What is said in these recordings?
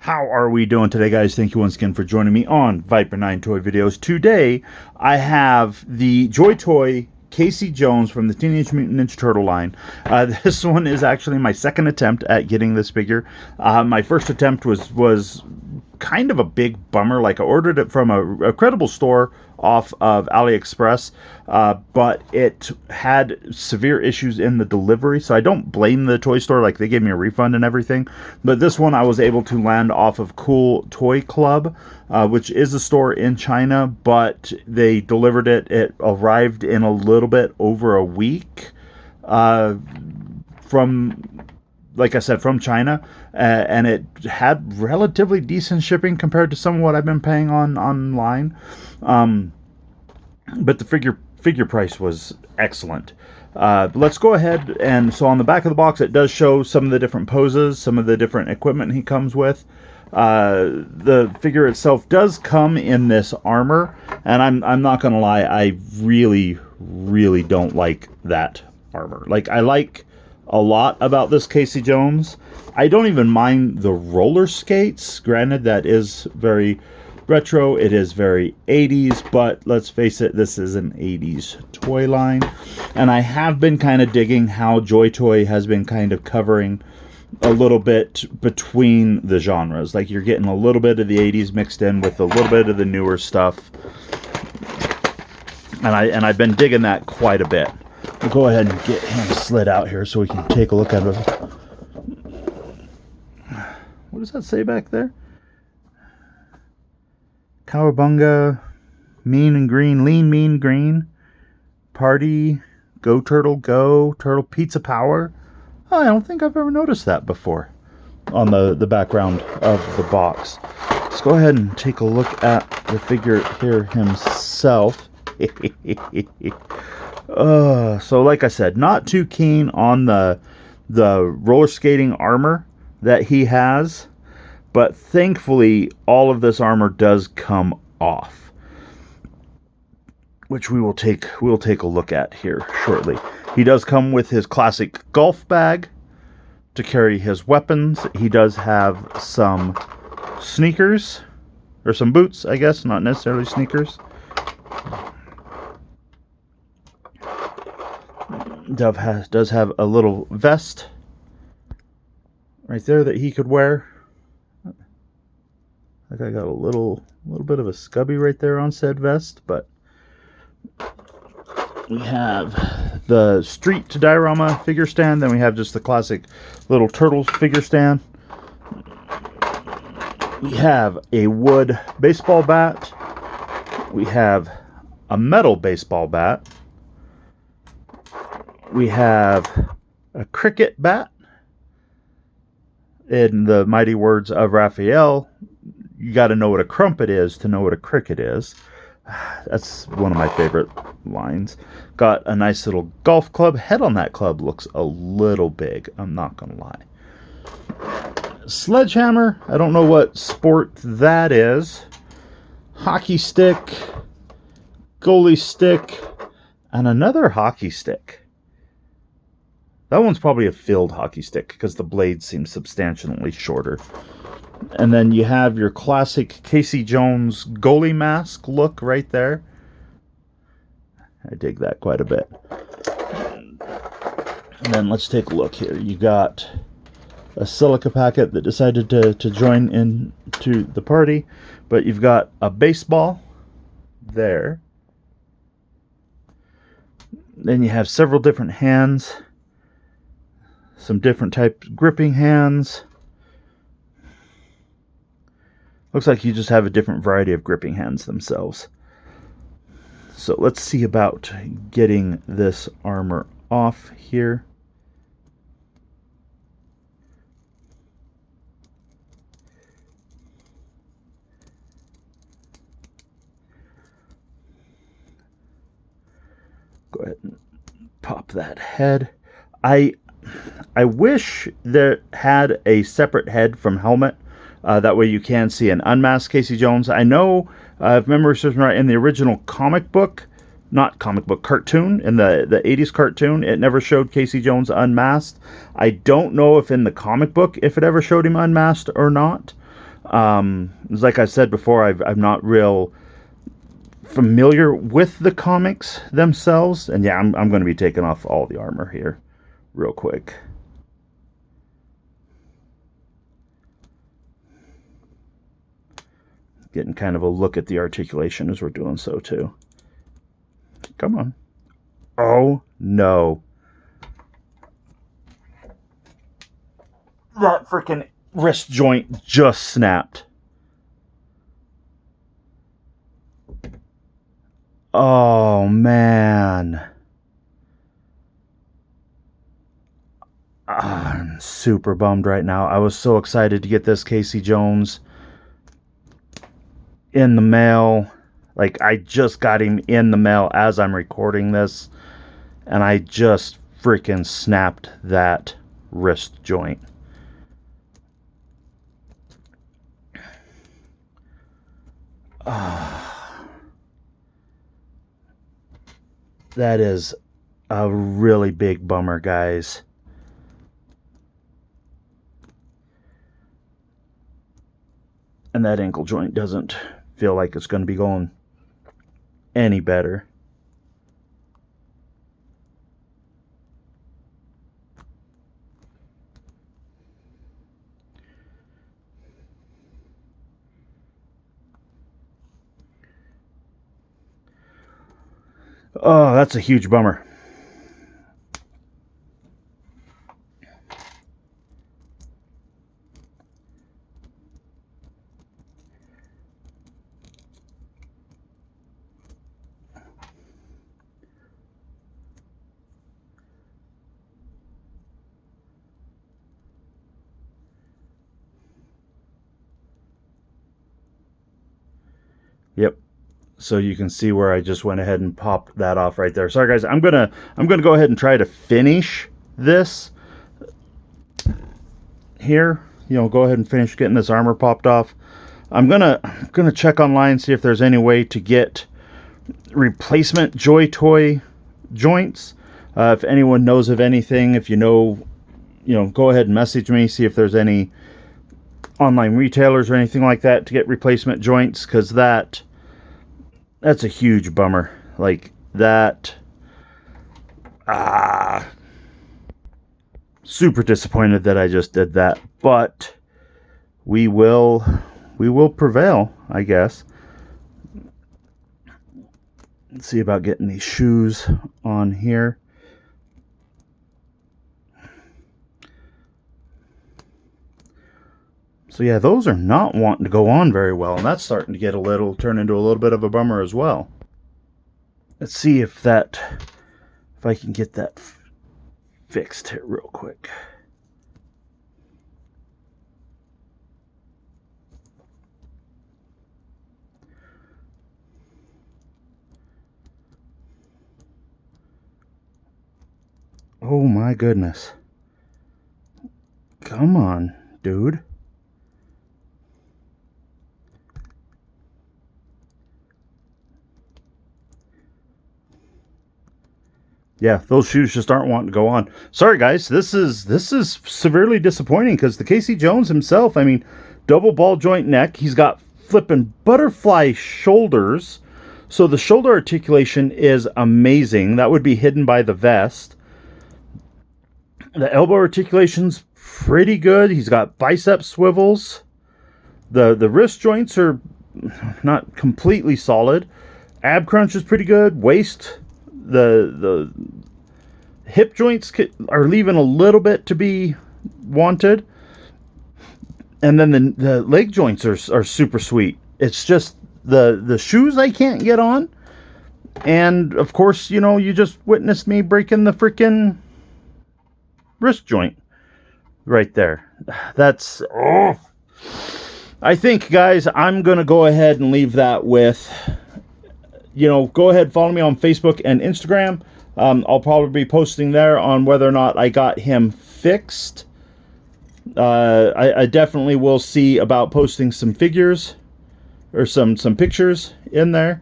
How are we doing today, guys? Thank you once again for joining me on Viper 9 Toy Videos. Today, I have the Joytoy Casey Jones from the Teenage Mutant Ninja Turtle line. This one is actually my second attempt at getting this figure. My first attempt was kind of a big bummer. Like, I ordered it from a credible store off of AliExpress, but it had severe issues in the delivery, so I don't blame the toy store. Like, they gave me a refund and everything, but this one I was able to land off of Cool Toy Club, which is a store in China, but they delivered it. It arrived in a little bit over a week from, like I said, from China, and it had relatively decent shipping compared to some of what I've been paying online. But the figure price was excellent. Let's go ahead, and so on the back of the box, it does show some of the different poses, some of the different equipment he comes with. The figure itself does come in this armor, and I'm not gonna lie, I really don't like that armor. Like, I like a lot about this Casey Jones. I don't even mind the roller skates. Granted, that is very retro, it is very 80s, but let's face it, this is an 80s toy line. And I have been kind of digging how Joytoy has been kind of covering a little bit between the genres. Like, you're getting a little bit of the 80s mixed in with a little bit of the newer stuff. And I've been digging that quite a bit. We'll go ahead and get him slid out here so we can take a look at it. What does that say back there? Cowabunga, mean and green, lean, mean, green, party, go turtle pizza power. Oh, I don't think I've ever noticed that before on the background of the box. Let's go ahead and take a look at the figure here himself. So like I said, not too keen on the roller skating armor that he has, but thankfully all of this armor does come off, which we'll take a look at here shortly. He does come with his classic golf bag to carry his weapons. He does have some sneakers, or some boots, I guess, not necessarily sneakers. Does have a little vest right there that he could wear. Like, I got a little bit of a scubby right there on said vest, but we have the street diorama figure stand. Then we have just the classic little turtles figure stand. We have a wood baseball bat. We have a metal baseball bat. We have a cricket bat. In the mighty words of Raphael, you got to know what a crumpet is to know what a cricket is. That's one of my favorite lines. Got a nice little golf club. Head on that club looks a little big, I'm not going to lie. Sledgehammer. I don't know what sport that is. Hockey stick. Goalie stick. And another hockey stick. That one's probably a field hockey stick because the blade seems substantially shorter. And then you have your classic Casey Jones goalie mask look right there. I dig that quite a bit. And then let's take a look here. You got a silica packet that decided to join into the party. But you've got a baseball there. Then you have several different hands. Some different type gripping hands. Looks like you just have a different variety of gripping hands themselves. So let's see about getting this armor off here. Go ahead and pop that head. I wish that had a separate head from helmet. That way you can see an unmasked Casey Jones. I know, if memory serves me right, in the original comic book, not comic book, cartoon, in the 80s cartoon, it never showed Casey Jones unmasked. I don't know if in the comic book, if it ever showed him unmasked or not. Like I said before, I'm not real familiar with the comics themselves. And yeah, I'm going to be taking off all the armor here real quick. Getting kind of a look at the articulation as we're doing so too. Come on. Oh no. That freaking wrist joint just snapped. Oh man. I'm super bummed right now. I was so excited to get this Casey Jones in the mail. Like, I just got him in the mail as I'm recording this, and I just freaking snapped that wrist joint. That is a really big bummer, guys. And that ankle joint doesn't feel like it's going to be going any better. Oh, that's a huge bummer. Yep. So you can see where I just went ahead and popped that off right there. Sorry guys, I'm gonna go ahead and try to finish this here. You know, go ahead and finish getting this armor popped off. I'm gonna check online, see if there's any way to get replacement Joytoy joints. If anyone knows of anything, if you know, go ahead and message me, see if there's any online retailers or anything like that to get replacement joints, because that's a huge bummer. Like that, super disappointed that I just did that, but we will prevail, I guess. Let's see about getting these shoes on here. So yeah, those are not wanting to go on very well, and that's starting to get turn into a little bit of a bummer as well. Let's see if I can get that fixed here real quick. Oh my goodness. Come on, dude. Yeah, those shoes just aren't wanting to go on. Sorry guys, this is severely disappointing, because the Casey Jones himself, I mean, double ball joint neck, he's got flipping butterfly shoulders. So the shoulder articulation is amazing. That would be hidden by the vest. The elbow articulation's pretty good. He's got bicep swivels. The wrist joints are not completely solid. Ab crunch is pretty good. Waist, the hip joints are leaving a little bit to be wanted. And then the leg joints are super sweet. It's just the shoes I can't get on. And of course, you just witnessed me breaking the freaking wrist joint right there. That's I think, guys, I'm gonna go ahead and leave that with, go ahead, follow me on Facebook and Instagram. I'll probably be posting there on whether or not I got him fixed. I definitely will see about posting some figures or some pictures in there.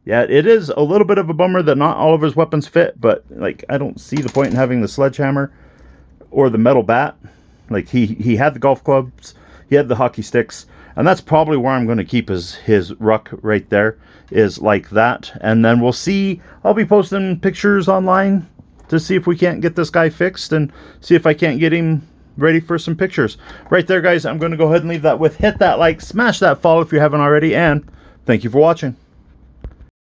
Yeah, it is a little bit of a bummer that not all of his weapons fit, but like I don't see the point in having the sledgehammer or the metal bat. Like he had the golf clubs, he had the hockey sticks, and that's probably where I'm going to keep his ruck right there, is like that. And then we'll see, I'll be posting pictures online to see if we can't get this guy fixed and see if I can't get him ready for some pictures. Right there, guys, I'm going to go ahead and leave that with, hit that like, smash that follow if you haven't already, and thank you for watching.